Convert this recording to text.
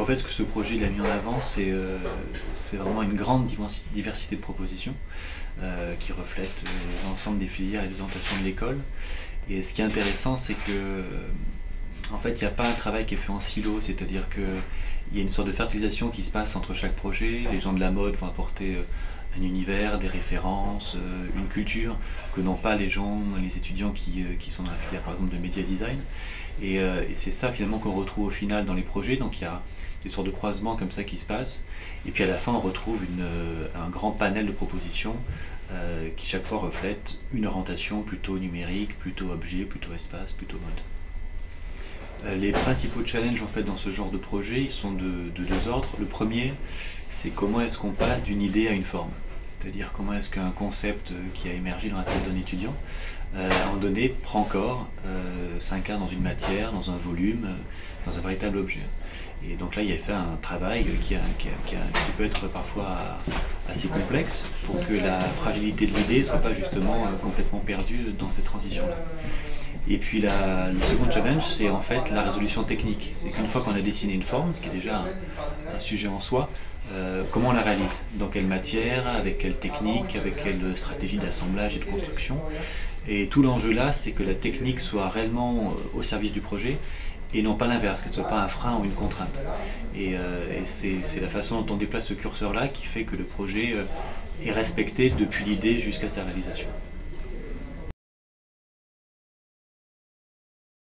en fait, ce que ce projet il a mis en avant, c'est vraiment une grande diversité de propositions qui reflètent l'ensemble des filières et des orientations de l'école. Et ce qui est intéressant, c'est que en fait, il n'y a pas un travail qui est fait en silo, c'est-à-dire qu'il y a une sorte de fertilisation qui se passe entre chaque projet. Les gens de la mode vont apporter un univers, des références, une culture que n'ont pas les étudiants qui sont dans la filière par exemple de média design. Et c'est ça finalement qu'on retrouve au final dans les projets. Donc il y a des sortes de croisements comme ça qui se passent. Et puis à la fin, on retrouve un grand panel de propositions qui chaque fois reflètent une orientation plutôt numérique, plutôt objet, plutôt espace, plutôt mode. Les principaux challenges en fait dans ce genre de projet, ils sont de deux ordres. Le premier, c'est comment est-ce qu'on passe d'une idée à une forme. C'est-à-dire comment est-ce qu'un concept qui a émergé dans la tête d'un étudiant, à un moment donné, prend corps, s'incarne dans une matière, dans un volume, dans un véritable objet. Et donc là, il a fait un travail qui peut être parfois assez complexe pour que la fragilité de l'idée ne soit pas justement complètement perdue dans cette transition-là. Et puis le second challenge, c'est en fait la résolution technique. C'est qu'une fois qu'on a dessiné une forme, ce qui est déjà un sujet en soi, comment on la réalise, dans quelle matière, avec quelle technique, avec quelle stratégie d'assemblage et de construction. Et tout l'enjeu là, c'est que la technique soit réellement au service du projet et non pas l'inverse, qu'elle ne soit pas un frein ou une contrainte. Et c'est la façon dont on déplace ce curseur là qui fait que le projet est respecté depuis l'idée jusqu'à sa réalisation.